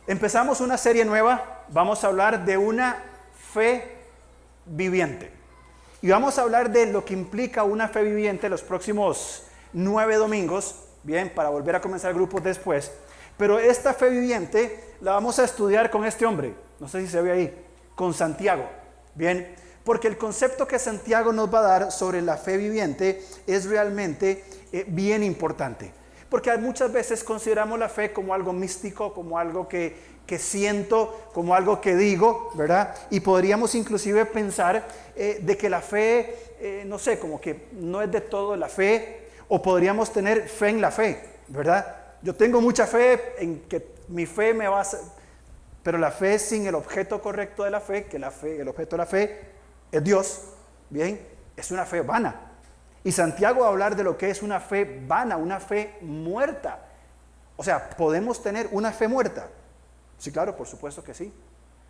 Empezamos una serie nueva, vamos a hablar de una fe viviente. Y vamos a hablar de lo que implica una fe viviente los próximos 9 domingos, bien, para volver a comenzar grupos después. Pero esta fe viviente la vamos a estudiar con este hombre, no sé si se ve ahí, con Santiago, bien, porque el concepto que Santiago nos va a dar sobre la fe viviente es realmente bien importante. Porque muchas veces consideramos la fe como algo místico, como algo que siento, como algo que digo, ¿verdad? Y podríamos inclusive pensar de que la fe, no sé, como que no es de todo la fe, o podríamos tener fe en la fe, ¿verdad? Yo tengo mucha fe en que mi fe me va a... Pero la fe sin el objeto correcto de la fe, que la fe, el objeto de la fe es Dios, ¿bien? Es una fe vana. Y Santiago va a hablar de lo que es una fe vana, una fe muerta. O sea, ¿podemos tener una fe muerta? Sí, claro, por supuesto que sí.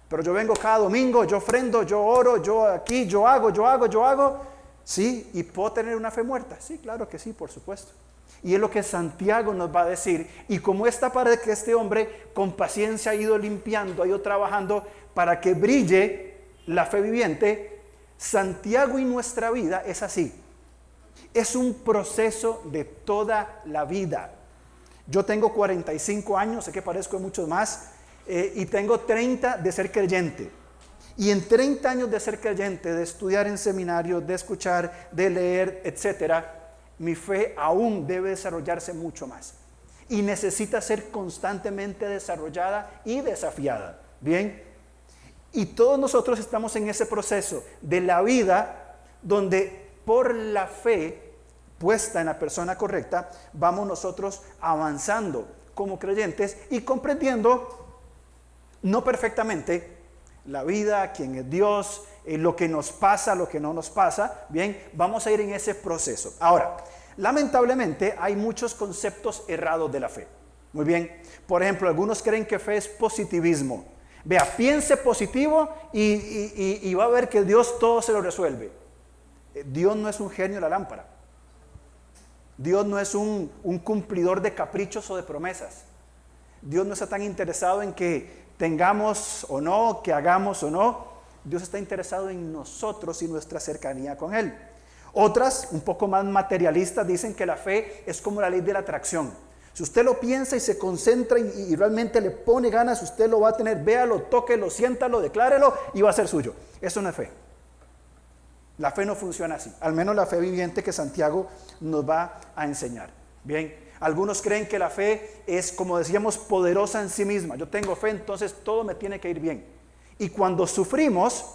Pero yo vengo cada domingo, yo ofrendo, yo oro, yo aquí, yo hago. Sí, ¿y puedo tener una fe muerta? Sí, claro que sí, por supuesto. Y es lo que Santiago nos va a decir. Y como esta pared que este hombre con paciencia ha ido limpiando, ha ido trabajando para que brille la fe viviente, Santiago y nuestra vida es así. Es un proceso de toda la vida. Yo tengo 45 años, sé que parezco muchos más, y tengo 30 de ser creyente. Y en 30 años de ser creyente, de estudiar en seminarios, de escuchar, de leer, etcétera, mi fe aún debe desarrollarse mucho más. Y necesita ser constantemente desarrollada y desafiada. Bien, y todos nosotros estamos en ese proceso de la vida donde por la fe puesta en la persona correcta, vamos nosotros avanzando como creyentes y comprendiendo, no perfectamente, la vida, quién es Dios, lo que nos pasa, lo que no nos pasa. Bien, vamos a ir en ese proceso. Ahora, lamentablemente hay muchos conceptos errados de la fe. Muy bien, por ejemplo, algunos creen que fe es positivismo. Vea, piense positivo y va a ver que Dios todo se lo resuelve. Dios no es un genio de la lámpara. Dios no es un cumplidor de caprichos o de promesas. Dios no está tan interesado en que tengamos o no, que hagamos o no. Dios está interesado en nosotros y nuestra cercanía con Él. Otras, un poco más materialistas, dicen que la fe es como la ley de la atracción. Si usted lo piensa y se concentra y realmente le pone ganas, usted lo va a tener. Véalo, tóquelo, siéntalo, declárelo y va a ser suyo. Eso no es fe. La fe no funciona así, al menos la fe viviente que Santiago nos va a enseñar. Bien, algunos creen que la fe es, como decíamos, poderosa en sí misma. Yo tengo fe, entonces todo me tiene que ir bien. Y cuando sufrimos,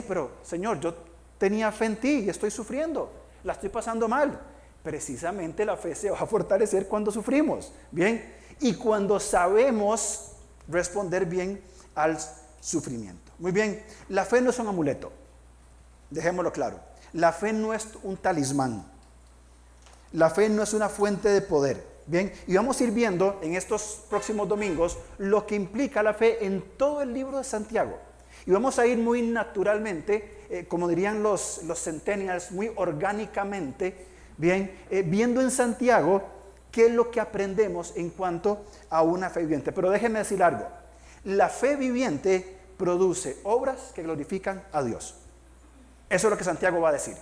pero Señor, yo tenía fe en ti y estoy sufriendo, la estoy pasando mal. Precisamente la fe se va a fortalecer cuando sufrimos, bien, y cuando sabemos responder bien al sufrimiento. Muy bien, la fe no es un amuleto. Dejémoslo claro, la fe no es un talismán, la fe no es una fuente de poder, bien, y vamos a ir viendo en estos próximos domingos lo que implica la fe en todo el libro de Santiago, y vamos a ir muy naturalmente, como dirían los centennials, muy orgánicamente, bien, viendo en Santiago qué es lo que aprendemos en cuanto a una fe viviente. Pero déjenme decir algo, la fe viviente produce obras que glorifican a Dios. Eso es lo que Santiago va a decir.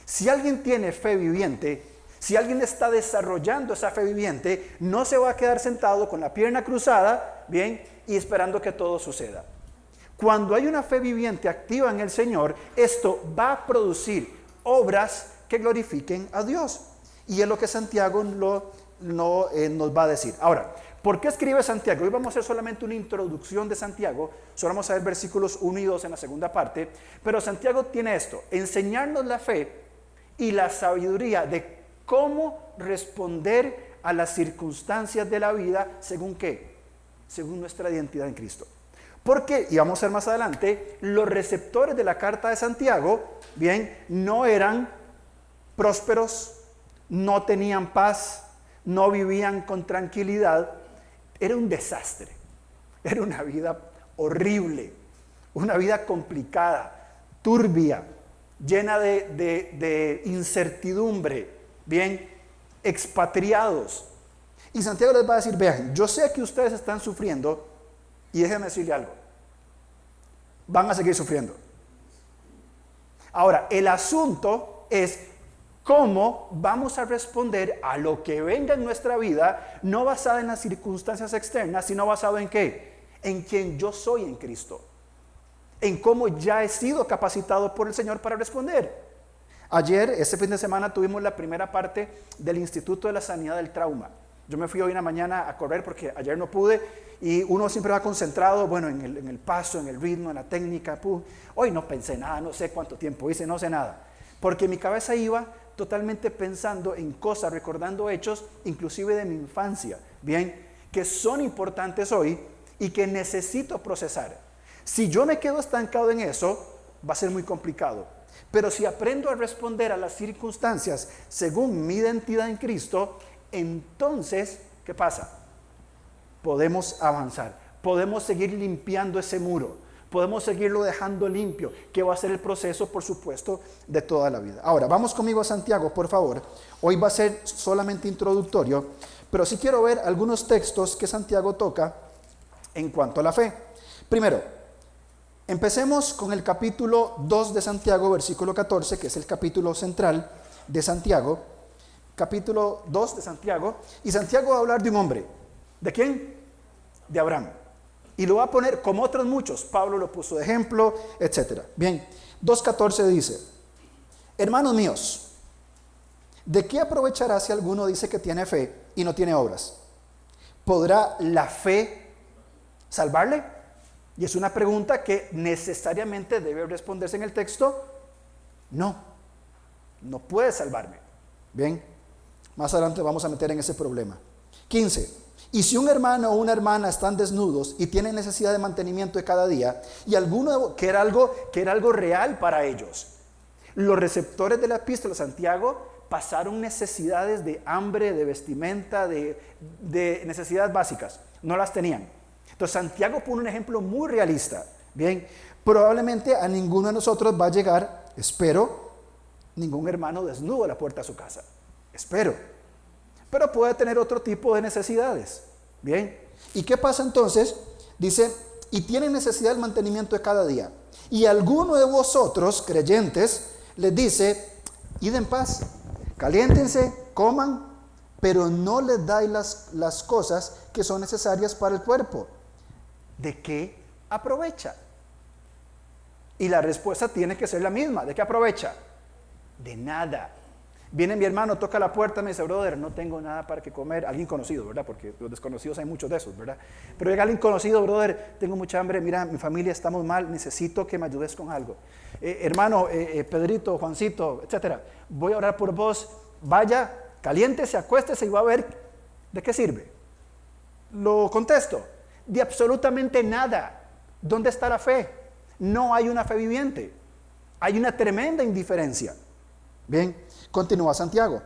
Si alguien tiene fe viviente, si alguien está desarrollando esa fe viviente, no se va a quedar sentado con la pierna cruzada, bien, y esperando que todo suceda. Cuando hay una fe viviente activa en el Señor, esto va a producir obras que glorifiquen a Dios. Y es lo que Santiago nos va a decir. Ahora, ¿por qué escribe Santiago? Hoy vamos a hacer solamente una introducción de Santiago, solo vamos a ver versículos 1 y 2 en la segunda parte, pero Santiago tiene esto, enseñarnos la fe y la sabiduría de cómo responder a las circunstancias de la vida, ¿según qué? Según nuestra identidad en Cristo. Porque, y vamos a ver más adelante, los receptores de la carta de Santiago, bien, no eran prósperos, no tenían paz, no vivían con tranquilidad. Era un desastre, era una vida horrible, una vida complicada, turbia, llena de incertidumbre, bien, expatriados. Y Santiago les va a decir, vean, yo sé que ustedes están sufriendo y déjenme decirle algo, van a seguir sufriendo. Ahora, el asunto es cómo vamos a responder a lo que venga en nuestra vida, no basada en las circunstancias externas, sino basado en ¿qué? En quien yo soy en Cristo, en cómo ya he sido capacitado por el Señor para responder. Ayer, este fin de semana, tuvimos la primera parte del Instituto de la Sanidad del Trauma. Yo me fui hoy en la mañana a correr porque ayer no pude y uno siempre va concentrado, bueno, en el paso, en el ritmo, en la técnica. Hoy no pensé nada, no sé cuánto tiempo hice, no sé nada. Porque mi cabeza iba totalmente pensando en cosas, recordando hechos, inclusive de mi infancia, bien, que son importantes hoy y que necesito procesar. Si yo me quedo estancado en eso, va a ser muy complicado. Pero si aprendo a responder a las circunstancias según mi identidad en Cristo, entonces, ¿qué pasa? Podemos avanzar, podemos seguir limpiando ese muro, podemos seguirlo dejando limpio, que va a ser el proceso, por supuesto, de toda la vida. Ahora, vamos conmigo a Santiago, por favor. Hoy va a ser solamente introductorio, pero sí quiero ver algunos textos que Santiago toca en cuanto a la fe. Primero, empecemos con el capítulo 2 de Santiago, versículo 14, que es el capítulo central de Santiago. Capítulo 2 de Santiago. Y Santiago va a hablar de un hombre. ¿De quién? De Abraham. Y lo va a poner como otros muchos. Pablo lo puso de ejemplo, etc. Bien, 2.14 dice: hermanos míos, ¿de qué aprovechará si alguno dice que tiene fe y no tiene obras? ¿Podrá la fe salvarle? Y es una pregunta que necesariamente debe responderse en el texto. No, no puede salvarme. Bien, más adelante vamos a meter en ese problema. 15. Y si un hermano o una hermana están desnudos y tienen necesidad de mantenimiento de cada día, y alguno que era algo real para ellos, los receptores de la epístola de Santiago pasaron necesidades de hambre, de vestimenta, de necesidades básicas, no las tenían. Entonces Santiago pone un ejemplo muy realista. Bien, probablemente a ninguno de nosotros va a llegar, espero, ningún hermano desnudo a la puerta de su casa, espero, pero puede tener otro tipo de necesidades. Bien, ¿y qué pasa entonces? Dice, y tienen necesidad del mantenimiento de cada día, y alguno de vosotros, creyentes, les dice, id en paz, caliéntense, coman, pero no les dais las cosas que son necesarias para el cuerpo. ¿De qué aprovecha? Y la respuesta tiene que ser la misma. ¿De qué aprovecha? De nada. Viene mi hermano, toca la puerta, me dice, brother, no tengo nada para que comer. Alguien conocido, ¿verdad? Porque los desconocidos hay muchos de esos, ¿verdad? Pero llega alguien conocido, brother, tengo mucha hambre, mira, mi familia estamos mal, necesito que me ayudes con algo. Hermano, Pedrito, Juancito, etcétera, voy a orar por vos, vaya, caliéntese, acuéstese y va a ver de qué sirve. Lo contesto, de absolutamente nada. ¿Dónde está la fe? No hay una fe viviente. Hay una tremenda indiferencia. Bien, continúa Santiago.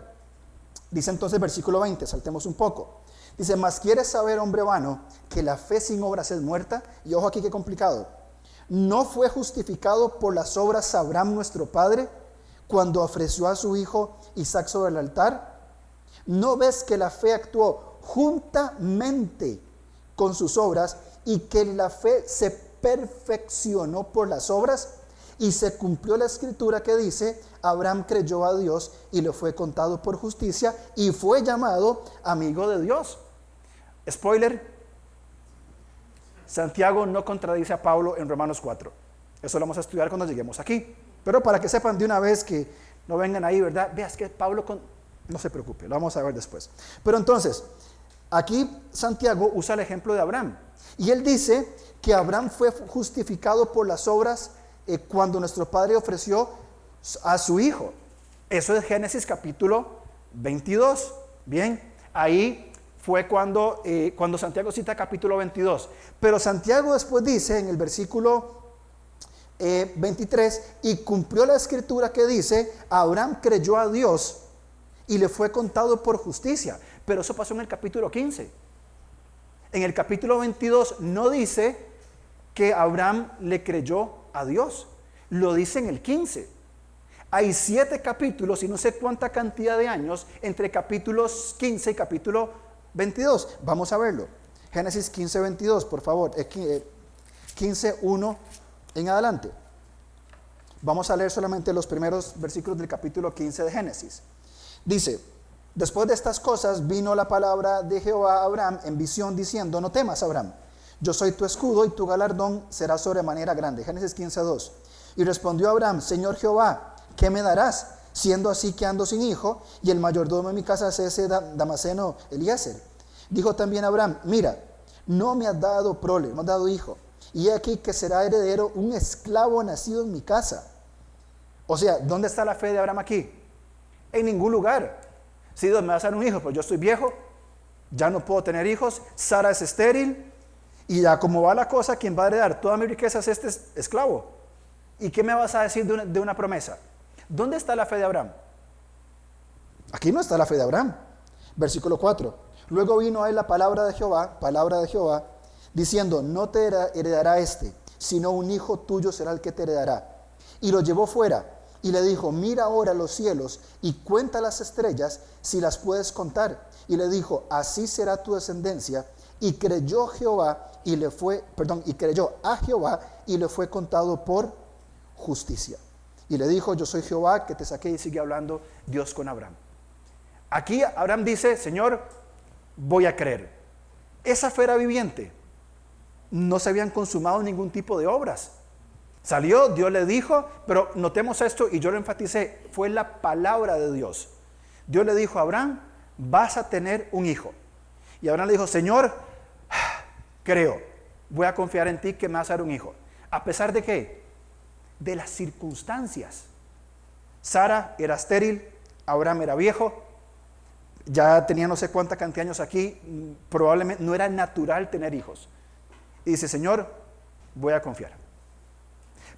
Dice entonces versículo 20, saltemos un poco. Dice, mas ¿quieres saber, hombre vano, que la fe sin obras es muerta? Y ojo aquí qué complicado. ¿No fue justificado por las obras Abraham nuestro padre cuando ofreció a su hijo Isaac sobre el altar? ¿No ves que la fe actuó juntamente con sus obras y que la fe se perfeccionó por las obras? Y se cumplió la escritura que dice, Abraham creyó a Dios y le fue contado por justicia y fue llamado amigo de Dios. Spoiler, Santiago no contradice a Pablo en Romanos 4. Eso lo vamos a estudiar cuando lleguemos aquí. Pero para que sepan de una vez que no vengan ahí, ¿verdad? Veas que Pablo, no se preocupe, lo vamos a ver después. Pero entonces, aquí Santiago usa el ejemplo de Abraham. Y él dice que Abraham fue justificado por las obras cuando nuestro padre ofreció a su hijo. Eso es Génesis capítulo 22. Bien, ahí fue cuando Santiago cita capítulo 22. Pero Santiago después dice en el versículo 23, y cumplió la escritura que dice, Abraham creyó a Dios y le fue contado por justicia. Pero eso pasó en el capítulo 15. En el capítulo 22 no dice que Abraham le creyó a Dios, lo dice en el 15. Hay 7 capítulos y no sé cuánta cantidad de años entre capítulos 15 y capítulo 22. Vamos a verlo. Génesis 15, 22, por favor. 15, 1 en adelante. Vamos a leer solamente los primeros versículos del capítulo 15 de Génesis. Dice: después de estas cosas vino la palabra de Jehová a Abraham en visión diciendo: no temas, Abraham, yo soy tu escudo y tu galardón será sobremanera grande. Génesis 15, 2. Y respondió Abraham: Señor Jehová, ¿qué me darás? Siendo así que ando sin hijo, y el mayordomo de mi casa es ese Damaseno Eliezer. Dijo también Abraham: mira, no me has dado prole, no me has dado hijo, y he aquí que será heredero un esclavo nacido en mi casa. O sea, ¿dónde está la fe de Abraham aquí? En ningún lugar. Si Dios me va a dar un hijo, pues yo estoy viejo, ya no puedo tener hijos, Sara es estéril, y ya como va la cosa, quien va a heredar toda mi riqueza es este esclavo. ¿Y qué me vas a decir de una promesa? ¿Dónde está la fe de Abraham? Aquí no está la fe de Abraham. Versículo 4. Luego vino a él la palabra de Jehová, diciendo: no te heredará sino un hijo tuyo será el que te heredará. Y lo llevó fuera y le dijo: mira ahora los cielos y cuenta las estrellas, si las puedes contar. Y le dijo: así será tu descendencia. Y creyó a Jehová y le fue contado por justicia. Y le dijo: yo soy Jehová que te saqué. Y sigue hablando Dios con Abraham. Aquí Abraham dice: Señor, voy a creer. Esa fe era viviente. No se habían consumado ningún tipo de obras. Salió, Dios le dijo, pero notemos esto, y yo lo enfaticé, fue la palabra de Dios. Dios le dijo a Abraham: vas a tener un hijo. Y Abraham le dijo: Señor, creo, voy a confiar en ti que me vas a dar un hijo. ¿A pesar de qué? De las circunstancias. Sara era estéril, Abraham era viejo, ya tenía no sé cuánta cantidad de años aquí, probablemente no era natural tener hijos. Y dice: Señor, voy a confiar.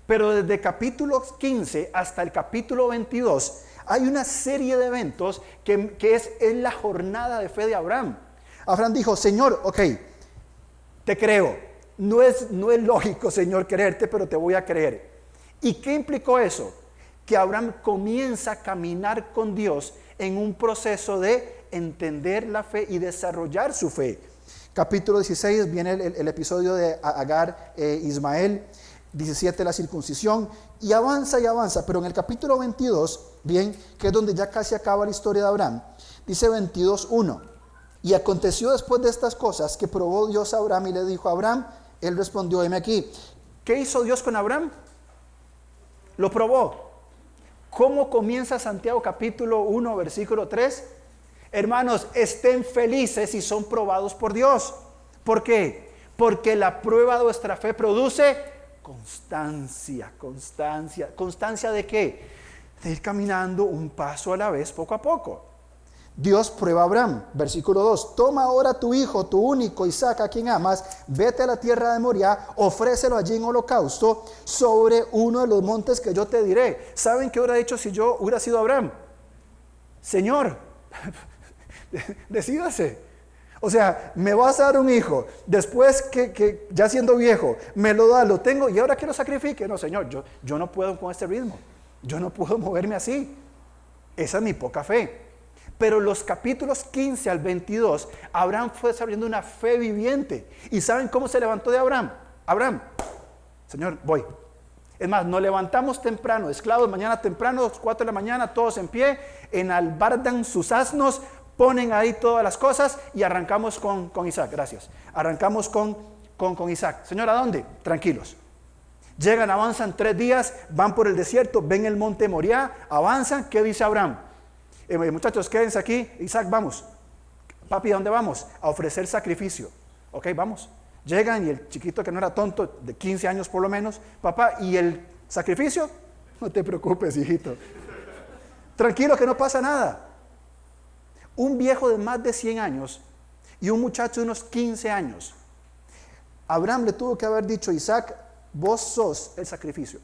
Pero desde capítulo 15 hasta el capítulo 22 hay una serie de eventos que es la jornada de fe de Abraham. Abraham dijo: Señor, ok, te creo. No es lógico, Señor, creerte, pero te voy a creer. ¿Y qué implicó eso? Que Abraham comienza a caminar con Dios en un proceso de entender la fe y desarrollar su fe. Capítulo 16 viene el episodio de Agar Ismael. 17 la circuncisión, y avanza, pero en el capítulo 22, bien, que es donde ya casi acaba la historia de Abraham, dice 22:1: y aconteció después de estas cosas que probó Dios a Abraham y le dijo a Abraham, él respondió: heme aquí. ¿Qué hizo Dios con Abraham? Lo probó. ¿Cómo comienza Santiago capítulo 1 versículo 3? Hermanos, estén felices si son probados por Dios. ¿Por qué? Porque la prueba de vuestra fe produce constancia. ¿Constancia de qué? De ir caminando un paso a la vez, poco a poco. Dios prueba a Abraham, versículo 2: toma ahora tu hijo, tu único Isaac, a quien amas, vete a la tierra de Moriah, ofrécelo allí en holocausto sobre uno de los montes que yo te diré. ¿Saben qué hubiera hecho si yo hubiera sido Abraham? Señor, decídase. O sea, me vas a dar un hijo, después que ya siendo viejo, me lo da, lo tengo, y ahora que lo sacrifique. No, Señor, yo no puedo con este ritmo, yo no puedo moverme así. Esa es mi poca fe. Pero los capítulos 15 al 22, Abraham fue desarrollando una fe viviente. ¿Y saben cómo se levantó de Abraham? Abraham, Señor, voy. Es más, nos levantamos temprano, esclavos, mañana temprano, 4 de la mañana, todos en pie, enalbardan sus asnos, ponen ahí todas las cosas y arrancamos con Isaac. Gracias. Arrancamos con Isaac. Señor, ¿a dónde? Tranquilos. Llegan, avanzan 3 días, van por el desierto, ven el monte Moriah, avanzan. ¿Qué dice Abraham? Muchachos, quédense aquí. Isaac, vamos. Papi, ¿a dónde vamos? A ofrecer sacrificio. Ok, vamos. Llegan y el chiquito, que no era tonto, de 15 años por lo menos: papá, ¿y el sacrificio? No te preocupes, hijito. Tranquilo, que no pasa nada. Un viejo de más de 100 años y un muchacho de unos 15 años. Abraham le tuvo que haber dicho: Isaac, vos sos el sacrificio.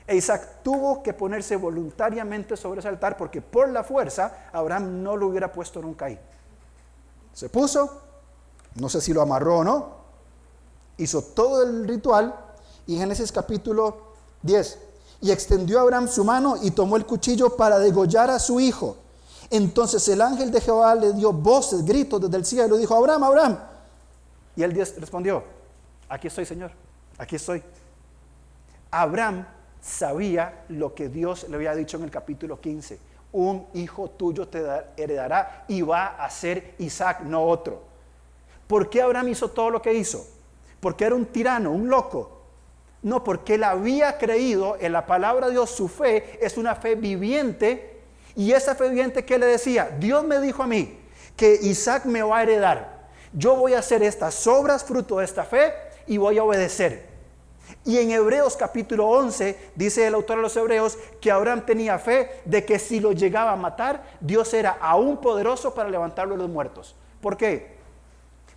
E Isaac tuvo que ponerse voluntariamente sobre ese altar, porque por la fuerza Abraham no lo hubiera puesto nunca ahí. Se puso, no sé si lo amarró o no, hizo todo el ritual, y en Génesis capítulo 10: y extendió Abraham su mano y tomó el cuchillo para degollar a su hijo. Entonces el ángel de Jehová le dio voces, gritos desde el cielo y dijo: Abraham, Abraham. Y él respondió: aquí estoy, Señor, aquí estoy. Abraham sabía lo que Dios le había dicho en el capítulo 15: un hijo tuyo te heredará y va a ser Isaac, no otro. ¿Por qué Abraham hizo todo lo que hizo? ¿Porque era un tirano, un loco? No, porque él había creído en la palabra de Dios. Su fe es una fe viviente. Y esa fe viviente, ¿qué le decía? Dios me dijo a mí que Isaac me va a heredar. Yo voy a hacer estas obras fruto de esta fe y voy a obedecer. Y en Hebreos capítulo 11 dice el autor de los Hebreos que Abraham tenía fe de que si lo llegaba a matar, Dios era aún poderoso para levantarlo de los muertos. ¿Por qué?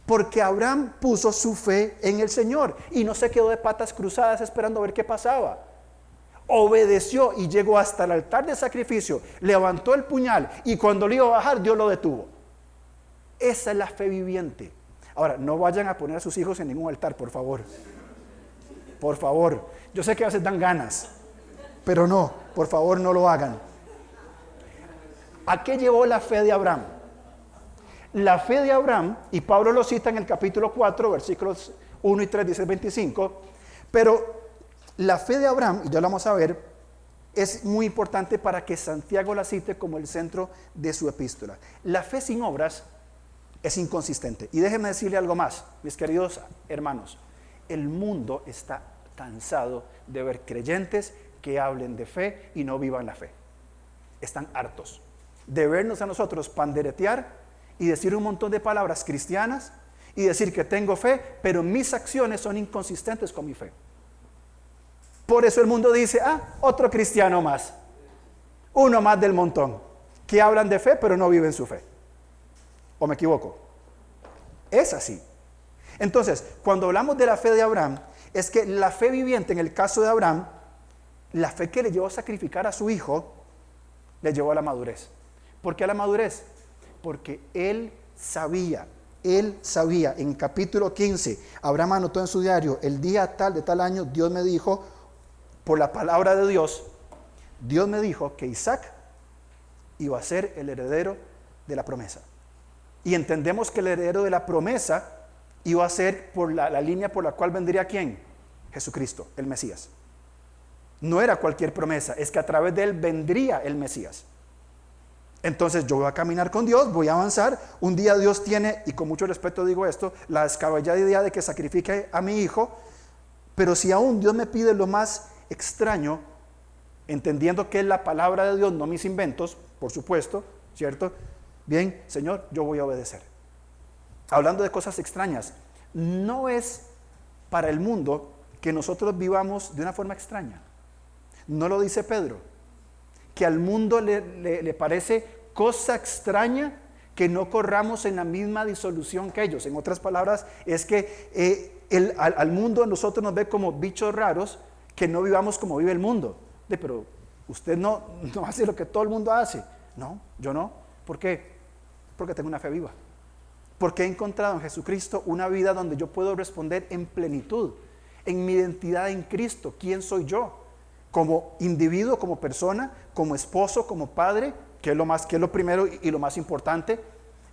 Porque Abraham puso su fe en el Señor y no se quedó de patas cruzadas esperando a ver qué pasaba. Obedeció y llegó hasta el altar de sacrificio, levantó el puñal y cuando lo iba a bajar, Dios lo detuvo. Esa es la fe viviente. Ahora, no vayan a poner a sus hijos en ningún altar, por favor. Por favor. Yo sé que a veces dan ganas, pero no, por favor no lo hagan. ¿A qué llevó la fe de Abraham? La fe de Abraham, y Pablo lo cita en el capítulo 4, versículos 1 y 3, dice el 25, pero la fe de Abraham, y ya lo vamos a ver, es muy importante para que Santiago la cite como el centro de su epístola. La fe sin obras es inconsistente. Y déjenme decirle algo más, mis queridos hermanos. El mundo está cansado de ver creyentes que hablen de fe y no vivan la fe. Están hartos de vernos a nosotros panderetear y decir un montón de palabras cristianas y decir que tengo fe, pero mis acciones son inconsistentes con mi fe. Por eso el mundo dice: otro cristiano más, uno más del montón, que hablan de fe pero no viven su fe. ¿O me equivoco? Es así. Entonces, cuando hablamos de la fe de Abraham, es que la fe viviente, en el caso de Abraham, la fe que le llevó a sacrificar a su hijo, le llevó a la madurez. ¿Por qué a la madurez? Porque él sabía, en capítulo 15, Abraham anotó en su diario: el día tal de tal año, Dios me dijo, por la palabra de Dios, Dios me dijo que Isaac iba a ser el heredero de la promesa. Y entendemos que el heredero de la promesa iba a ser por la línea por la cual vendría ¿quién? Jesucristo, el Mesías. No era cualquier promesa, es que a través de él vendría el Mesías. Entonces yo voy a caminar con Dios, voy a avanzar. Un día Dios tiene, y con mucho respeto digo esto, la descabellada idea de que sacrifique a mi hijo. Pero si aún Dios me pide lo más extraño, entendiendo que es la palabra de Dios, no mis inventos, por supuesto, ¿cierto? Bien, Señor, yo voy a obedecer. Hablando de cosas extrañas, no es para el mundo que nosotros vivamos de una forma extraña. No lo dice Pedro, que al mundo le parece cosa extraña que no corramos en la misma disolución que ellos. En otras palabras, es que al mundo nosotros nos ve como bichos raros, que no vivamos como vive el mundo. Pero usted no hace lo que todo el mundo hace. No, yo no. ¿Por qué? Porque tengo una fe viva. Porque he encontrado en Jesucristo una vida donde yo puedo responder en plenitud, en mi identidad en Cristo. ¿Quién soy yo? Como individuo, como persona, como esposo, como padre, que es lo primero y lo más importante.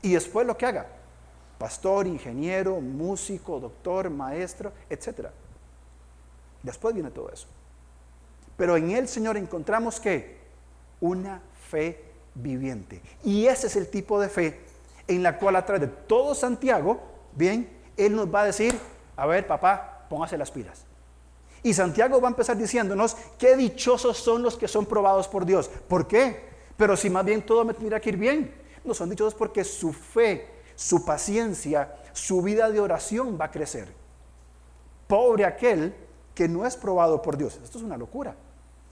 Y después lo que haga: pastor, ingeniero, músico, doctor, maestro, etc. Después viene todo eso. Pero en el Señor encontramos que una fe viviente. Y ese es el tipo de fe en la cual, a través de todo Santiago, bien, Él nos va a decir: a ver, papá, póngase las pilas. Y Santiago va a empezar diciéndonos: qué dichosos son los que son probados por Dios. ¿Por qué? Pero si más bien todo me tendría que ir bien. No, son dichosos porque su fe, su paciencia, su vida de oración va a crecer. Pobre aquel que no es probado por Dios. Esto es una locura,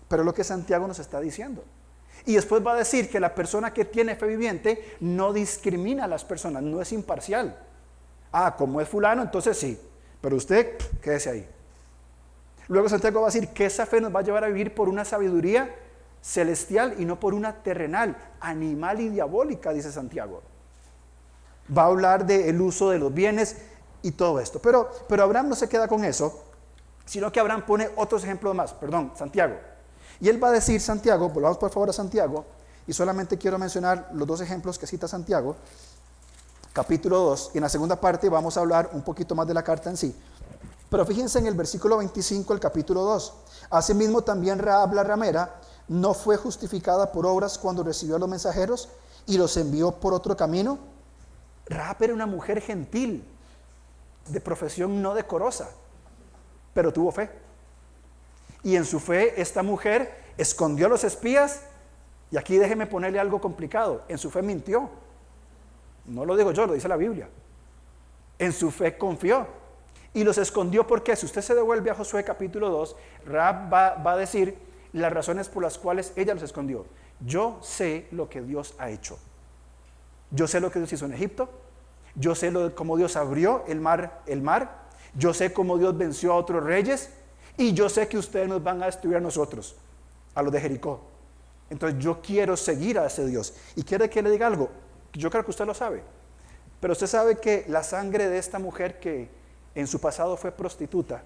pero es lo que Santiago nos está diciendo. Y después va a decir que la persona que tiene fe viviente no discrimina a las personas, no es imparcial. Como es fulano, entonces sí, pero usted quédese ahí. Luego Santiago va a decir que esa fe nos va a llevar a vivir por una sabiduría celestial y no por una terrenal, animal y diabólica, dice Santiago. Va a hablar del uso de los bienes y todo esto. Pero Abraham no se queda con eso, sino que Abraham pone otros ejemplos más, Santiago. Y él va a decir, Santiago, volvamos por favor a Santiago, Y solamente quiero mencionar los dos ejemplos que cita Santiago, capítulo 2, y en la segunda parte vamos a hablar un poquito más de la carta en sí. Pero fíjense en el versículo 25 del capítulo 2. Asimismo también Rahab la ramera no fue justificada por obras cuando recibió a los mensajeros y los envió por otro camino. Rahab era una mujer gentil, de profesión no decorosa, pero tuvo fe. Y en su fe esta mujer escondió a los espías, y aquí déjeme ponerle algo complicado, en su fe mintió. No lo digo yo, lo dice la Biblia. En su fe confió y los escondió. ¿Por qué? Si usted se devuelve a Josué capítulo 2, Rahab va a decir las razones por las cuales ella los escondió. Yo sé lo que Dios ha hecho. Yo sé lo que Dios hizo en Egipto. Yo sé cómo Dios abrió el mar. Yo sé cómo Dios venció a otros reyes. Y yo sé que ustedes nos van a destruir a nosotros, a los de Jericó. Entonces yo quiero seguir a ese Dios. Y quiere que le diga algo. Yo creo que usted lo sabe. Pero usted sabe que la sangre de esta mujer que en su pasado fue prostituta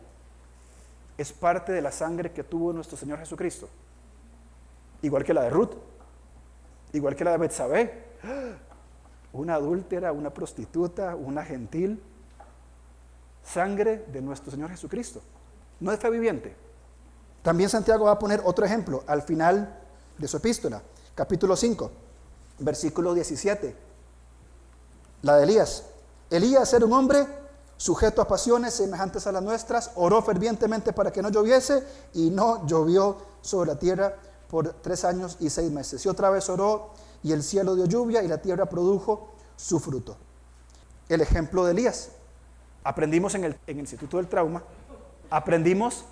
es parte de la sangre que tuvo nuestro Señor Jesucristo. Igual que la de Ruth. Igual que la de Betsabé. Una adúltera, una prostituta, una gentil. Sangre de nuestro Señor Jesucristo. No es fe viviente. También Santiago va a poner otro ejemplo al final de su epístola, capítulo 5, versículo 17. La de Elías. Elías era un hombre sujeto a pasiones semejantes a las nuestras, oró fervientemente para que no lloviese y no llovió sobre la tierra por 3 años y 6 meses. Y otra vez oró y el cielo dio lluvia y la tierra produjo su fruto. El ejemplo de Elías. Aprendimos en el Instituto del Trauma, aprendimos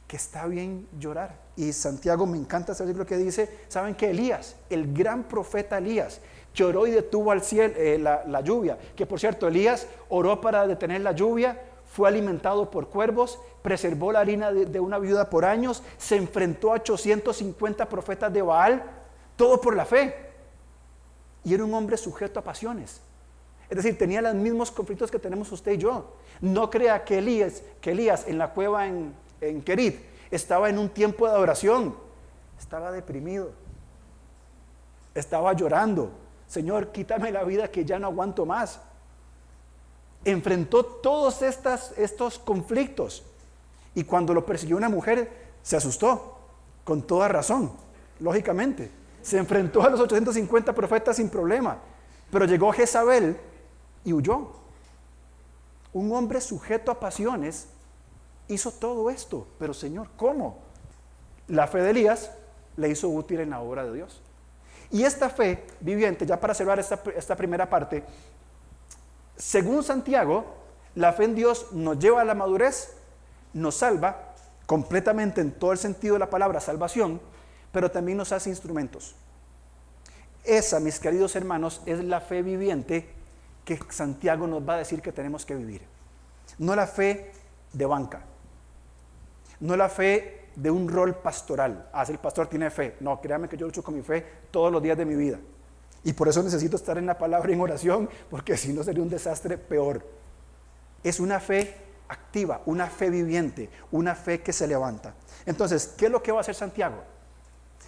que está bien llorar. Y Santiago, me encanta ese versículo que dice, ¿saben que Elías, el gran profeta Elías, lloró y detuvo al cielo, la lluvia? Que por cierto, Elías oró para detener la lluvia, fue alimentado por cuervos, preservó la harina de una viuda por años, se enfrentó a 850 profetas de Baal, todo por la fe. Y era un hombre sujeto a pasiones. Es decir, tenía los mismos conflictos que tenemos usted y yo. No crea que Elías en la cueva en Kerit estaba en un tiempo de adoración. Estaba deprimido. Estaba llorando. Señor, quítame la vida que ya no aguanto más. Enfrentó todos estos conflictos. Y cuando lo persiguió una mujer, se asustó. Con toda razón, lógicamente. Se enfrentó a los 850 profetas sin problema. Pero llegó Jezabel y huyó. Un hombre sujeto a pasiones hizo todo esto. Pero Señor, ¿cómo? La fe de Elías le hizo útil en la obra de Dios. Y esta fe viviente, ya para cerrar esta primera parte, según Santiago, la fe en Dios nos lleva a la madurez, nos salva completamente en todo el sentido de la palabra salvación, pero también nos hace instrumentos. Esa, mis queridos hermanos, es la fe viviente que Santiago nos va a decir que tenemos que vivir. No la fe de banca, no la fe de un rol pastoral. Si el pastor tiene fe. No, créame que yo lucho con mi fe todos los días de mi vida. Y por eso necesito estar en la palabra y en oración, porque si no sería un desastre peor. Es una fe activa, una fe viviente, una fe que se levanta. Entonces, ¿qué es lo que va a hacer Santiago?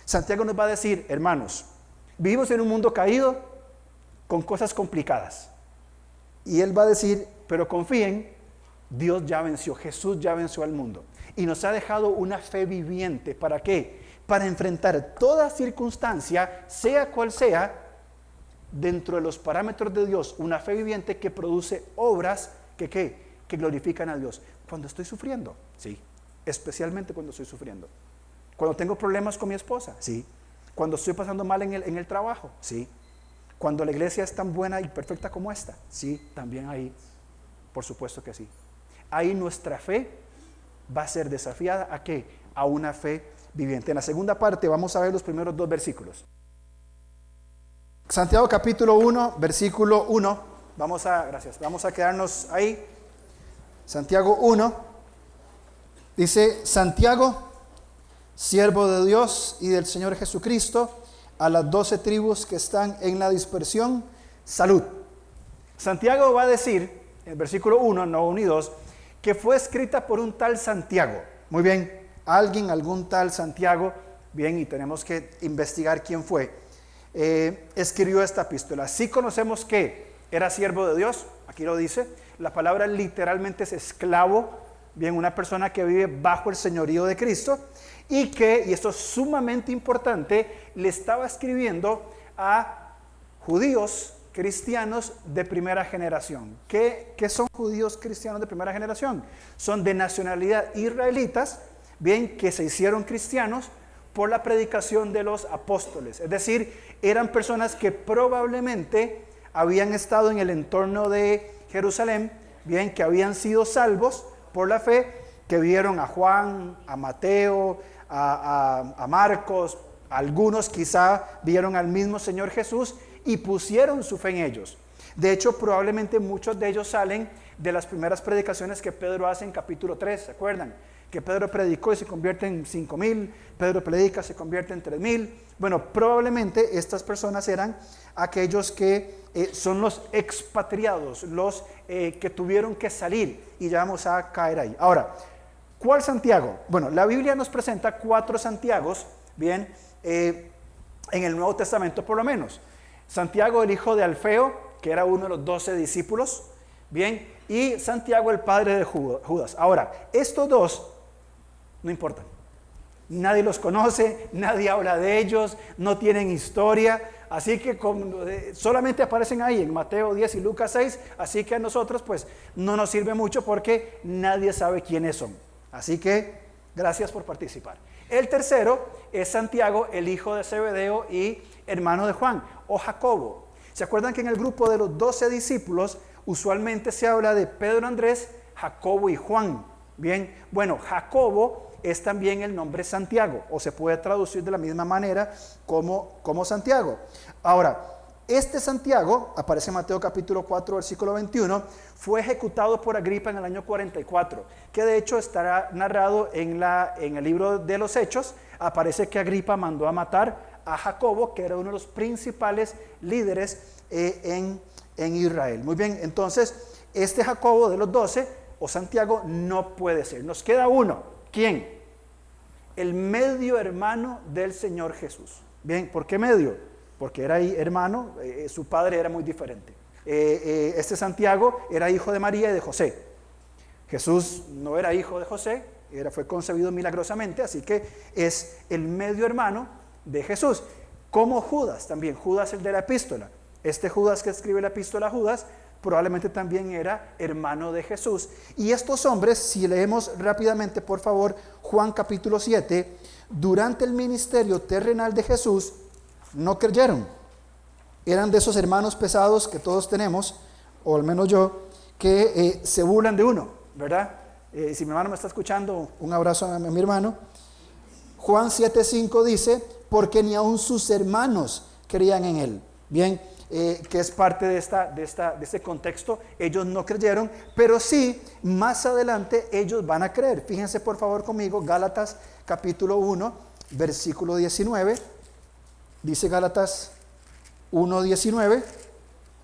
Santiago nos va a decir, hermanos, vivimos en un mundo caído con cosas complicadas. Y él va a decir, pero confíen, Dios ya venció, Jesús ya venció al mundo. Y nos ha dejado una fe viviente. ¿Para qué? Para enfrentar toda circunstancia, sea cual sea, dentro de los parámetros de Dios. Una fe viviente que produce obras que glorifican a Dios. Cuando estoy sufriendo, sí. Especialmente cuando estoy sufriendo. Cuando tengo problemas con mi esposa, sí. Cuando estoy pasando mal en el trabajo, sí. Cuando la iglesia es tan buena y perfecta como esta, sí, también ahí, por supuesto que sí. Ahí nuestra fe va a ser desafiada ¿a qué? A una fe viviente. En la segunda parte vamos a ver los primeros 2 versículos. Santiago capítulo 1, versículo 1. Vamos a quedarnos ahí. Santiago 1. Dice, Santiago, siervo de Dios y del Señor Jesucristo, a las 12 tribus que están en la dispersión, salud. Santiago va a decir, en el versículo 1, no 1 y 2, que fue escrita por un tal Santiago. Muy bien, algún tal Santiago. Bien, y tenemos que investigar quién fue. escribió esta epístola. Sí conocemos que era siervo de Dios, aquí lo dice, la palabra literalmente es esclavo, bien, una persona que vive bajo el señorío de Cristo, y esto es sumamente importante, le estaba escribiendo a judíos cristianos de primera generación. ¿Qué son judíos cristianos de primera generación? Son de nacionalidad israelitas, bien, que se hicieron cristianos por la predicación de los apóstoles. Es decir, eran personas que probablemente habían estado en el entorno de Jerusalén, bien, que habían sido salvos por la fe, que vieron a Juan, a Mateo, a Marcos, algunos quizá vieron al mismo Señor Jesús y pusieron su fe en ellos. De hecho, probablemente muchos de ellos salen de las primeras predicaciones que Pedro hace en capítulo 3, ¿se acuerdan? Que Pedro predicó y se convierte en 5,000, Pedro predica, se convierte en 3,000. Bueno, probablemente estas personas eran aquellos que son los expatriados, los que tuvieron que salir, y ya vamos a caer ahí. Ahora, ¿cuál Santiago? Bueno, la Biblia nos presenta 4 Santiagos, bien, en el Nuevo Testamento por lo menos. Santiago, el hijo de Alfeo, que era uno de los 12 discípulos, bien, y Santiago, el padre de Judas. Ahora, estos dos no importan. Nadie los conoce, nadie habla de ellos, no tienen historia, así que solamente aparecen ahí en Mateo 10 y Lucas 6, así que a nosotros pues no nos sirve mucho porque nadie sabe quiénes son. Así que gracias por participar. El tercero es Santiago, el hijo de Zebedeo y hermano de Juan, o Jacobo. ¿Se acuerdan que en el grupo de los 12 discípulos usualmente se habla de Pedro, Andrés, Jacobo y Juan? Bien, bueno, Jacobo es también el nombre Santiago, o se puede traducir de la misma manera como Santiago. Ahora, este Santiago, aparece en Mateo capítulo 4, versículo 21, fue ejecutado por Agripa en el año 44, que de hecho estará narrado en el libro de los Hechos. Aparece que Agripa mandó a matar a Jacobo, que era uno de los principales líderes en Israel. Muy bien, entonces, este Jacobo de los 12, o Santiago, no puede ser. Nos queda uno. ¿Quién? El medio hermano del Señor Jesús. Bien, ¿por qué medio? Porque era hermano, su padre era muy diferente. Este Santiago era hijo de María y de José. Jesús no era hijo de José, fue concebido milagrosamente, así que es el medio hermano de Jesús. Como Judas también, Judas el de la epístola. Este Judas que escribe la epístola a Judas probablemente también era hermano de Jesús. Y estos hombres, si leemos rápidamente por favor Juan capítulo 7, durante el ministerio terrenal de Jesús, no creyeron. Eran de esos hermanos pesados que todos tenemos, o al menos yo, que se burlan de uno, ¿verdad? Si mi hermano me está escuchando, un abrazo a mi hermano. Juan 7:5 dice, porque ni aun sus hermanos creían en él. Bien, que es parte de este contexto. Ellos no creyeron, pero sí, más adelante ellos van a creer. Fíjense por favor conmigo, Gálatas capítulo 1, versículo 19. Dice Gálatas 1:19,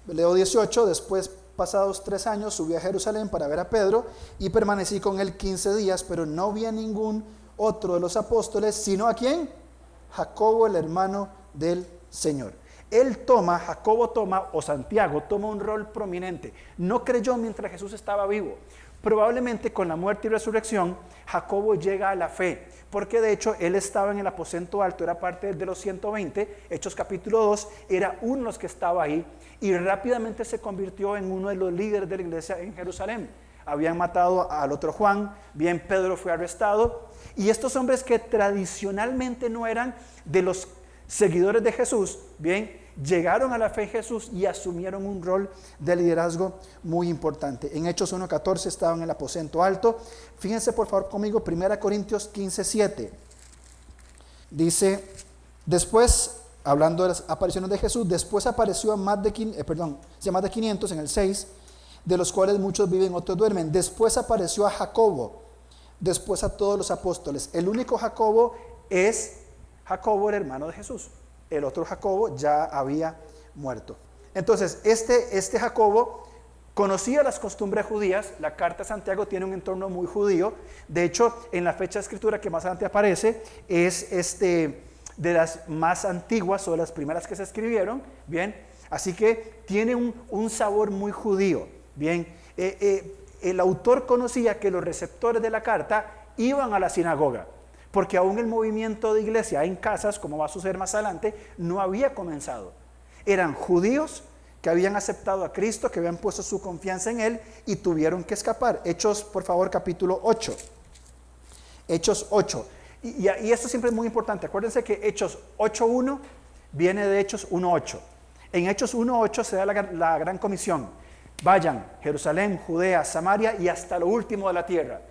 leo 18, después pasados 3 años subí a Jerusalén para ver a Pedro y permanecí con él 15 días, pero no vi a ningún otro de los apóstoles, sino ¿a quién? Jacobo, el hermano del Señor. Jacobo toma, o Santiago toma un rol prominente. No creyó mientras Jesús estaba vivo. Probablemente con la muerte y resurrección, Jacobo llega a la fe, porque de hecho él estaba en el aposento alto, era parte de los 120, Hechos capítulo 2, era uno de los que estaba ahí, y rápidamente se convirtió en uno de los líderes de la iglesia en Jerusalén. Habían matado al otro Juan, bien, Pedro fue arrestado, y estos hombres que tradicionalmente no eran de los seguidores de Jesús, bien, llegaron a la fe en Jesús y asumieron un rol de liderazgo muy importante. En Hechos 1:14 estaban en el aposento alto. Fíjense por favor conmigo, 1 Corintios 15:7. Dice, después, hablando de las apariciones de Jesús, después apareció a más de 500 en el 6, de los cuales muchos viven, otros duermen. Después apareció a Jacobo, después a todos los apóstoles. El único Jacobo es Jacobo, el hermano de Jesús. El otro Jacobo ya había muerto. Entonces, este Jacobo conocía las costumbres judías. La carta de Santiago tiene un entorno muy judío. De hecho, en la fecha de escritura que más adelante aparece, es de las más antiguas o de las primeras que se escribieron, bien, así que tiene un sabor muy judío, bien. El autor conocía que los receptores de la carta iban a la sinagoga, porque aún el movimiento de iglesia en casas, como va a suceder más adelante, no había comenzado. Eran judíos que habían aceptado a Cristo, que habían puesto su confianza en Él y tuvieron que escapar. Hechos, por favor, capítulo 8. Hechos 8. Y esto siempre es muy importante. Acuérdense que Hechos 8.1 viene de Hechos 1.8. En Hechos 1.8 se da la gran comisión. Vayan, Jerusalén, Judea, Samaria y hasta lo último de la tierra.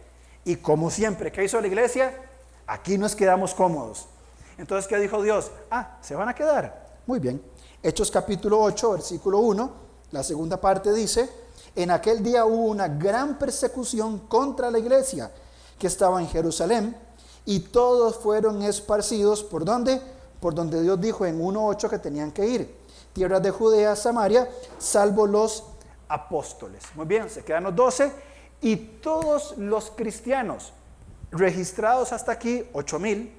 Y como siempre, ¿qué hizo la iglesia? Aquí nos quedamos cómodos. Entonces, ¿qué dijo Dios? ¿Se van a quedar? Muy bien. Hechos capítulo 8, versículo 1, la segunda parte dice: en aquel día hubo una gran persecución contra la iglesia que estaba en Jerusalén, y todos fueron esparcidos, ¿por dónde? Por donde Dios dijo en 1.8 que tenían que ir, tierras de Judea, Samaria, salvo los apóstoles. Muy bien, se quedan los 12, y todos los cristianos registrados hasta aquí, 8,000,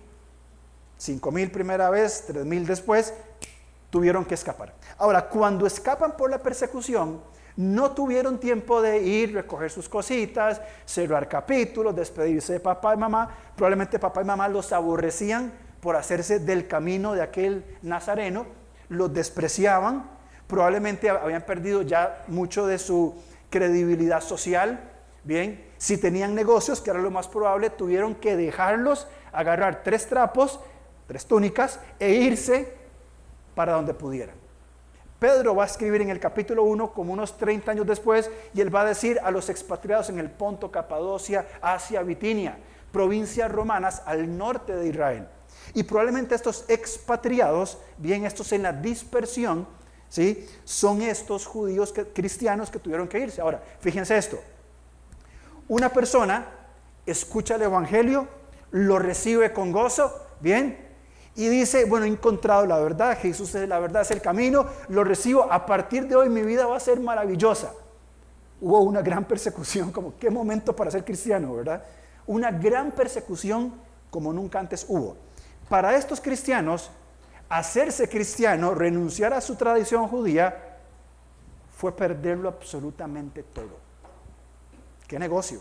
5,000 primera vez, 3,000 después, tuvieron que escapar. Ahora, cuando escapan por la persecución, no tuvieron tiempo de ir, recoger sus cositas, cerrar capítulos, despedirse de papá y mamá. Probablemente papá y mamá los aborrecían por hacerse del camino de aquel nazareno, los despreciaban, probablemente habían perdido ya mucho de su credibilidad social. Bien, si tenían negocios, que era lo más probable, tuvieron que dejarlos, agarrar 3 trapos, 3 túnicas e irse para donde pudieran. Pedro va a escribir en el capítulo 1 como unos 30 años después, y él va a decir a los expatriados en el Ponto, Capadocia, Asia, Bitinia, provincias romanas al norte de Israel. Y probablemente estos expatriados, bien, estos en la dispersión, ¿sí?, son estos judíos cristianos que tuvieron que irse. Ahora, fíjense esto. Una persona escucha el evangelio, lo recibe con gozo, bien, y dice: bueno, he encontrado la verdad, Jesús es la verdad, es el camino, lo recibo, a partir de hoy mi vida va a ser maravillosa. Hubo una gran persecución, como qué momento para ser cristiano, ¿verdad? Una gran persecución como nunca antes hubo. Para estos cristianos, hacerse cristiano, renunciar a su tradición judía, fue perderlo absolutamente todo. ¿Qué negocio?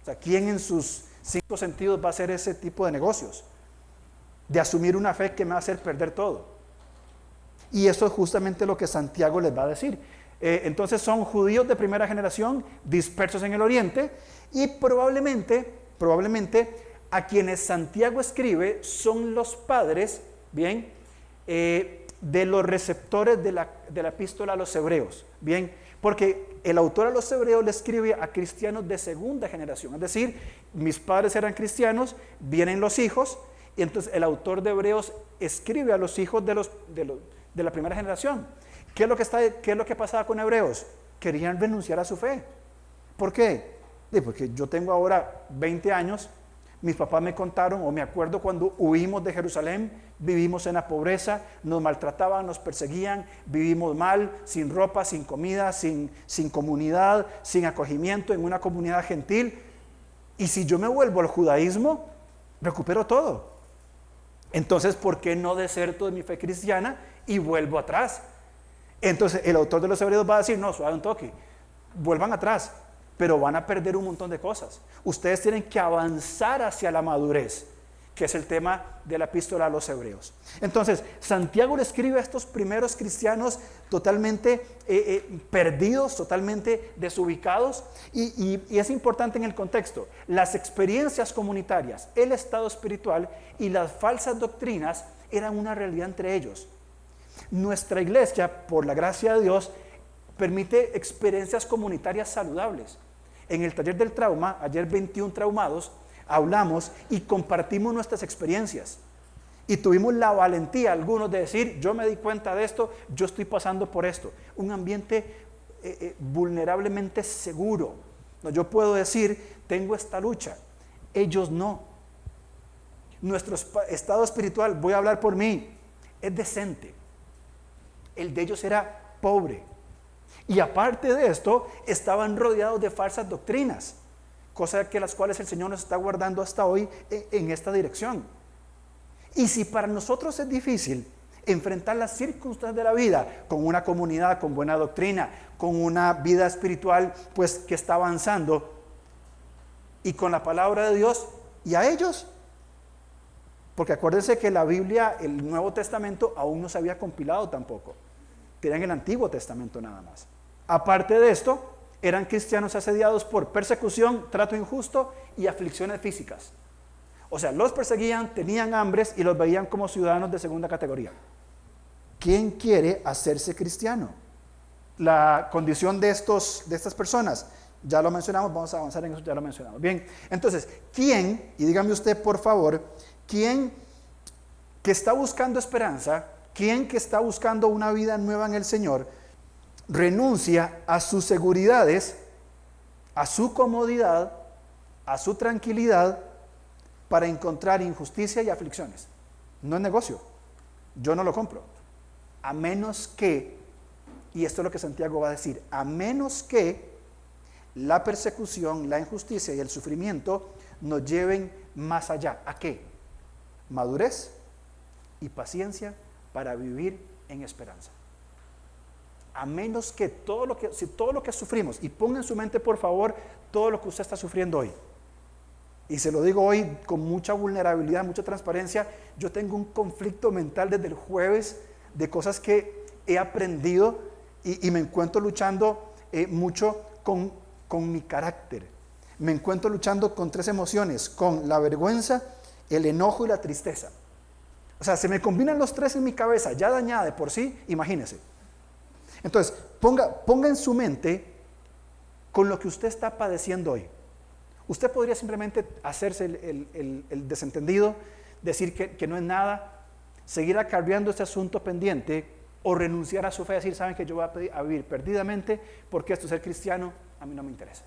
O sea, ¿quién en sus 5 sentidos va a hacer ese tipo de negocios? De asumir una fe que me va a hacer perder todo. Y eso es justamente lo que Santiago les va a decir. Entonces son judíos de primera generación, dispersos en el oriente, y probablemente a quienes Santiago escribe son los padres, bien, de los receptores de la epístola a los hebreos, bien, porque el autor a los hebreos le escribe a cristianos de segunda generación, es decir, mis padres eran cristianos, vienen los hijos, y entonces el autor de Hebreos escribe a los hijos de la primera generación. ¿Qué es lo que pasaba con Hebreos? Querían renunciar a su fe. ¿Por qué? Porque yo tengo ahora 20 años, mis papás me contaron, o me acuerdo cuando huimos de Jerusalén, vivimos en la pobreza, nos maltrataban, nos perseguían, vivimos mal, sin ropa, sin comida, sin comunidad, sin acogimiento en una comunidad gentil. Y si yo me vuelvo al judaísmo, recupero todo. Entonces, ¿por qué no deserto de mi fe cristiana y vuelvo atrás? Entonces, el autor de los Hebreos va a decir: no, suave un toque, vuelvan atrás, pero van a perder un montón de cosas. Ustedes tienen que avanzar hacia la madurez, que es el tema de la epístola a los Hebreos. Entonces, Santiago le escribe a estos primeros cristianos totalmente perdidos, totalmente desubicados, y es importante en el contexto. Las experiencias comunitarias, el estado espiritual y las falsas doctrinas eran una realidad entre ellos. Nuestra iglesia, por la gracia de Dios, permite experiencias comunitarias saludables. En el taller del trauma, ayer 21 traumados, hablamos y compartimos nuestras experiencias. Y tuvimos la valentía, algunos, de decir: yo me di cuenta de esto, yo estoy pasando por esto. Un ambiente vulnerablemente seguro. Yo puedo decir: tengo esta lucha. Ellos no. Nuestro estado espiritual, voy a hablar por mí, es decente. El de ellos era pobre. Y aparte de esto, estaban rodeados de falsas doctrinas, cosas que las cuales el Señor nos está guardando hasta hoy en esta dirección. Y si para nosotros es difícil enfrentar las circunstancias de la vida con una comunidad, con buena doctrina, con una vida espiritual pues que está avanzando y con la palabra de Dios, y a ellos, porque acuérdense que la Biblia, el Nuevo Testamento aún no se había compilado tampoco, tenían el Antiguo Testamento nada más. Aparte de esto, eran cristianos asediados por persecución, trato injusto y aflicciones físicas. O sea, los perseguían, tenían hambres y los veían como ciudadanos de segunda categoría. ¿Quién quiere hacerse cristiano? La condición de estas personas, ya lo mencionamos, vamos a avanzar en eso, ya lo mencionamos. Bien, entonces, ¿quién, y dígame usted por favor, quién que está buscando esperanza, quién que está buscando una vida nueva en el Señor, renuncia a sus seguridades, a su comodidad, a su tranquilidad, para encontrar injusticia y aflicciones? No es negocio, yo no lo compro. A menos que, y esto es lo que Santiago va a decir, a menos que la persecución, la injusticia y el sufrimiento nos lleven más allá. ¿A qué? Madurez y paciencia para vivir en esperanza. A menos que si todo lo que sufrimos, y ponga en su mente por favor todo lo que usted está sufriendo hoy, y se lo digo hoy con mucha vulnerabilidad, mucha transparencia, yo tengo un conflicto mental desde el jueves de cosas que he aprendido y me encuentro luchando mucho con mi carácter. Me encuentro luchando con 3 emociones, con la vergüenza, el enojo y la tristeza. O sea, se me combinan los 3 en mi cabeza, ya dañada de por sí, imagínese. Entonces, ponga en su mente con lo que usted está padeciendo hoy. Usted podría simplemente hacerse el desentendido, decir que no es nada, seguir acarreando este asunto pendiente o renunciar a su fe y decir, saben que yo voy a vivir perdidamente porque esto, ser cristiano, a mí no me interesa.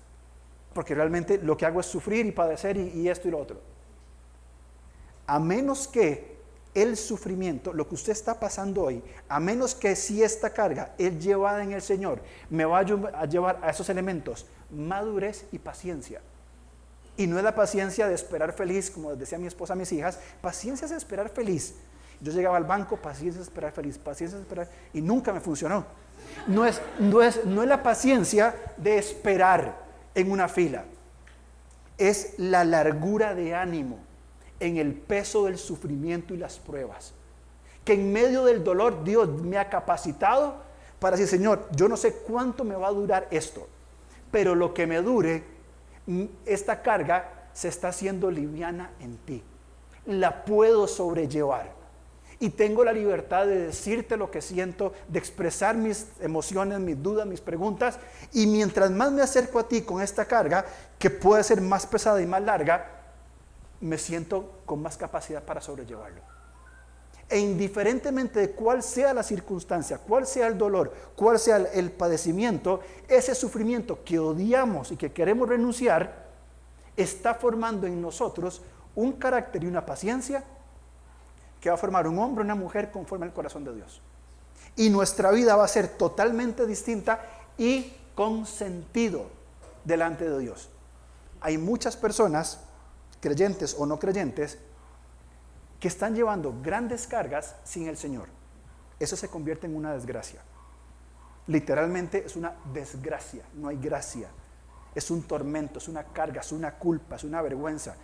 Porque realmente lo que hago es sufrir y padecer y esto y lo otro. A menos que el sufrimiento, lo que usted está pasando hoy, a menos que si esta carga es llevada en el Señor, me va a llevar a esos elementos, madurez y paciencia. Y no es la paciencia de esperar feliz, como decía mi esposa a mis hijas, paciencia es esperar feliz. Yo llegaba al banco, paciencia es esperar feliz, paciencia es esperar, y nunca me funcionó. No es la paciencia de esperar en una fila, es la largura de ánimo en el peso del sufrimiento y las pruebas. Que en medio del dolor Dios me ha capacitado para decir, Señor, yo no sé cuánto me va a durar esto, pero lo que me dure, esta carga se está haciendo liviana en ti. La puedo sobrellevar. Y tengo la libertad de decirte lo que siento, de expresar mis emociones, mis dudas, mis preguntas. Y mientras más me acerco a ti con esta carga, que puede ser más pesada y más larga, me siento con más capacidad para sobrellevarlo. E indiferentemente de cuál sea la circunstancia, cuál sea el dolor, cuál sea el padecimiento, ese sufrimiento que odiamos y que queremos renunciar, está formando en nosotros un carácter y una paciencia que va a formar un hombre o una mujer conforme al corazón de Dios. Y nuestra vida va a ser totalmente distinta y con sentido delante de Dios. Hay muchas personas, creyentes o no creyentes, que están llevando grandes cargas sin el Señor. Eso se convierte en una desgracia. Literalmente es una desgracia, no hay gracia. Es un tormento, es una carga, es una culpa, es una vergüenza.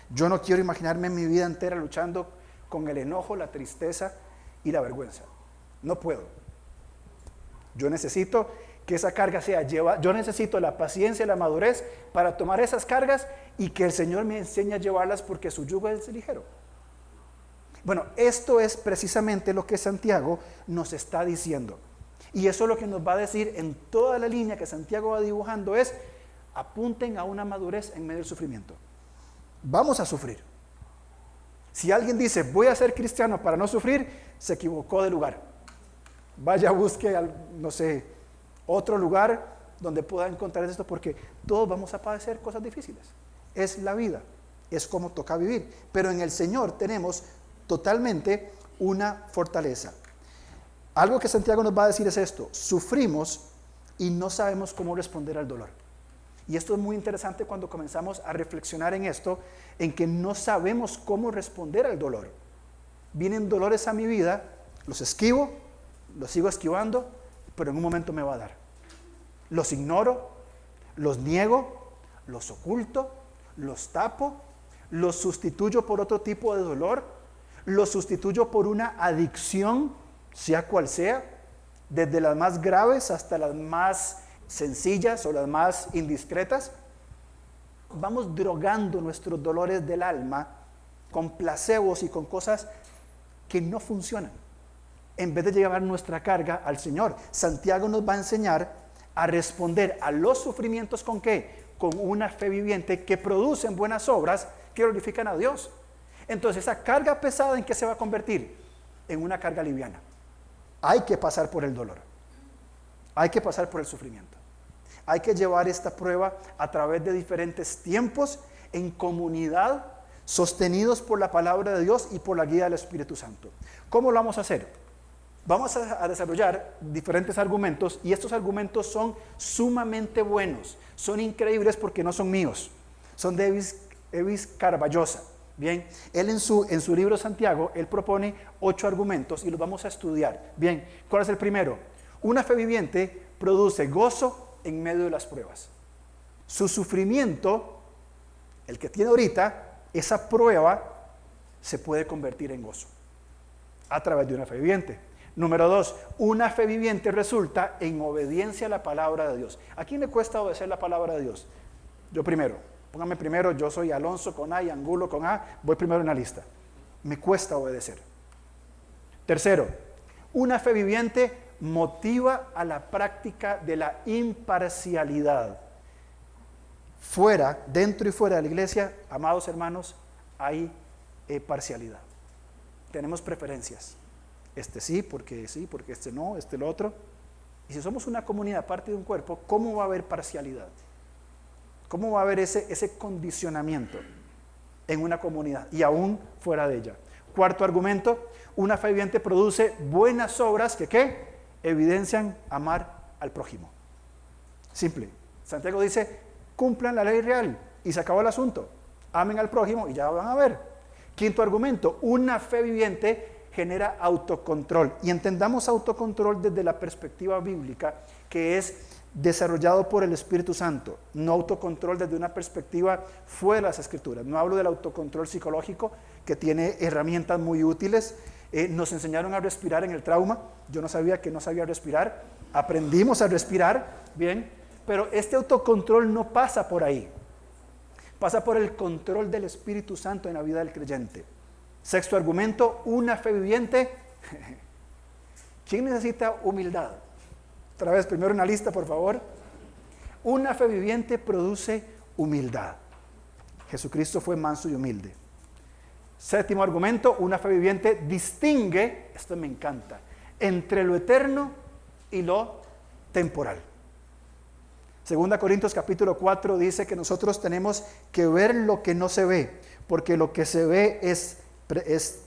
Yo no quiero imaginarme mi vida entera luchando con el enojo, la tristeza y la vergüenza. No puedo. Yo necesito que esa carga sea llevada. Yo necesito la paciencia y la madurez para tomar esas cargas y que el Señor me enseñe a llevarlas porque su yugo es ligero. Bueno, esto es precisamente lo que Santiago nos está diciendo. Y eso es lo que nos va a decir en toda la línea que Santiago va dibujando es, apunten a una madurez en medio del sufrimiento. Vamos a sufrir. Si alguien dice, voy a ser cristiano para no sufrir, se equivocó de lugar. Vaya, busque, no sé, otro lugar donde pueda encontrar esto, porque todos vamos a padecer cosas difíciles. Es la vida, es como toca vivir. Pero en el Señor tenemos totalmente una fortaleza. Algo que Santiago nos va a decir es esto: sufrimos y no sabemos cómo responder al dolor. Y esto es muy interesante cuando comenzamos a reflexionar en esto, en que no sabemos cómo responder al dolor. Vienen dolores a mi vida, los esquivo, los sigo esquivando, pero en un momento me va a dar. Los ignoro, los niego, los oculto, los tapo, los sustituyo por otro tipo de dolor, los sustituyo por una adicción, sea cual sea, desde las más graves hasta las más sencillas o las más indiscretas. Vamos drogando nuestros dolores del alma con placebos y con cosas que no funcionan, en vez de llevar nuestra carga al Señor. Santiago nos va a enseñar a responder a los sufrimientos ¿con qué? Con una fe viviente que producen buenas obras que glorifican a Dios. Entonces, esa carga pesada, ¿en qué se va a convertir? En una carga liviana. Hay que pasar por el dolor. Hay que pasar por el sufrimiento. Hay que llevar esta prueba a través de diferentes tiempos en comunidad, sostenidos por la palabra de Dios y por la guía del Espíritu Santo. ¿Cómo lo vamos a hacer? Vamos a desarrollar diferentes argumentos, y estos argumentos son sumamente buenos, son increíbles porque no son míos, son de Evis Carballosa. Bien, él en su libro Santiago, él propone 8 argumentos y los vamos a estudiar. Bien, ¿cuál es el primero? Una fe viviente produce gozo en medio de las pruebas. Su sufrimiento, el que tiene ahorita, esa prueba se puede convertir en gozo a través de una fe viviente. Número 2, una fe viviente resulta en obediencia a la palabra de Dios. ¿A quién le cuesta obedecer la palabra de Dios? Yo primero. Póngame primero, yo soy Alonso con A y Angulo con A, voy primero en la lista. Me cuesta obedecer. Tercero, una fe viviente motiva a la práctica de la imparcialidad. Fuera, dentro y fuera de la iglesia, amados hermanos, hay parcialidad. Tenemos preferencias. Este sí, porque este no, este lo otro. Y si somos una comunidad, parte de un cuerpo, ¿cómo va a haber parcialidad? ¿Cómo va a haber ese condicionamiento en una comunidad y aún fuera de ella? Cuarto argumento, una fe viviente produce buenas obras que ¿qué? Evidencian amar al prójimo. Simple. Santiago dice, cumplan la ley real y se acabó el asunto. Amen al prójimo y ya van a ver. Quinto argumento, una fe viviente genera autocontrol. Y entendamos autocontrol desde la perspectiva bíblica, que es desarrollado por el Espíritu Santo, no autocontrol desde una perspectiva fuera de las Escrituras. No hablo del autocontrol psicológico, que tiene herramientas muy útiles. Nos enseñaron a respirar en el trauma. Yo no sabía que no sabía respirar. Aprendimos a respirar, bien, pero este autocontrol no pasa por ahí. Pasa por el control del Espíritu Santo en la vida del creyente. Sexto argumento, una fe viviente. ¿Quién necesita humildad? Otra vez, primero una lista, por favor. Una fe viviente produce humildad. Jesucristo fue manso y humilde. Séptimo argumento, una fe viviente distingue, esto me encanta, entre lo eterno y lo temporal. Segunda Corintios capítulo 4 dice que nosotros tenemos que ver lo que no se ve, porque lo que se ve es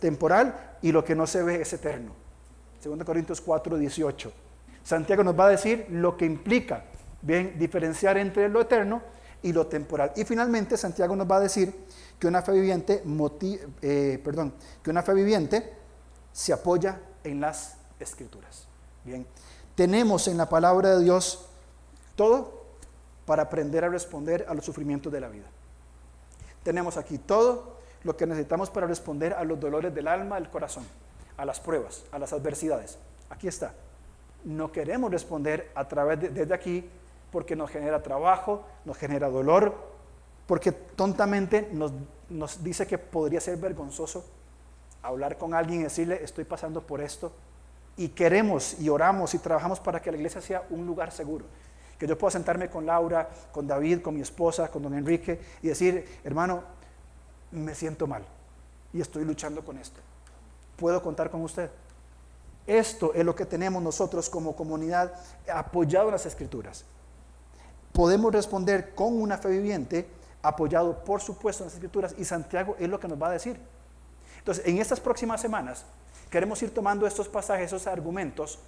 temporal y lo que no se ve es eterno. Segunda Corintios 4, 18. Santiago nos va a decir lo que implica, bien, diferenciar entre lo eterno y lo temporal. Y finalmente Santiago nos va a decir que una fe viviente, que una fe viviente se apoya en las Escrituras. Bien, tenemos en la palabra de Dios todo para aprender a responder a los sufrimientos de la vida. Tenemos aquí todo lo que necesitamos para responder a los dolores del alma, del corazón, a las pruebas, a las adversidades. Aquí está. No queremos responder a través desde aquí porque nos genera trabajo, nos genera dolor, porque tontamente nos dice que podría ser vergonzoso hablar con alguien y decirle estoy pasando por esto, y queremos y oramos y trabajamos para que la iglesia sea un lugar seguro, que yo pueda sentarme con Laura, con David, con mi esposa, con don Enrique y decir, hermano, me siento mal y estoy luchando con esto, ¿puedo contar con usted? Esto es lo que tenemos nosotros como comunidad apoyado en las Escrituras. Podemos responder con una fe viviente apoyado por supuesto en las Escrituras, y Santiago es lo que nos va a decir. Entonces, en estas próximas semanas queremos ir tomando estos pasajes, esos argumentos,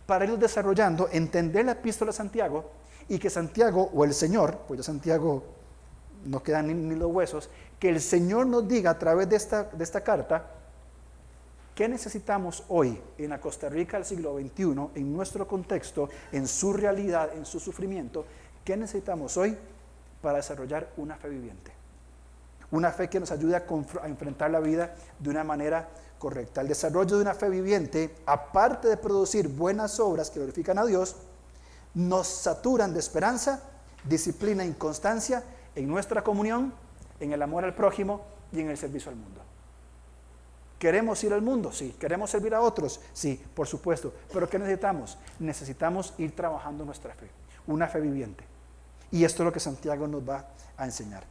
para irlos desarrollando, entender la epístola de Santiago, y que Santiago o el Señor, pues ya Santiago no quedan ni los huesos, que el Señor nos diga a través de esta carta ¿qué necesitamos hoy en la Costa Rica del siglo XXI, en nuestro contexto, en su realidad, en su sufrimiento? ¿Qué necesitamos hoy para desarrollar una fe viviente? Una fe que nos ayude a enfrentar la vida de una manera correcta. El desarrollo de una fe viviente, aparte de producir buenas obras que glorifican a Dios, nos saturan de esperanza, disciplina y constancia en nuestra comunión, en el amor al prójimo y en el servicio al mundo. ¿Queremos ir al mundo? Sí. ¿Queremos servir a otros? Sí, por supuesto. ¿Pero qué necesitamos? Necesitamos ir trabajando nuestra fe, una fe viviente. Y esto es lo que Santiago nos va a enseñar.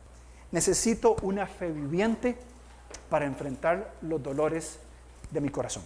Necesito una fe viviente para enfrentar los dolores de mi corazón.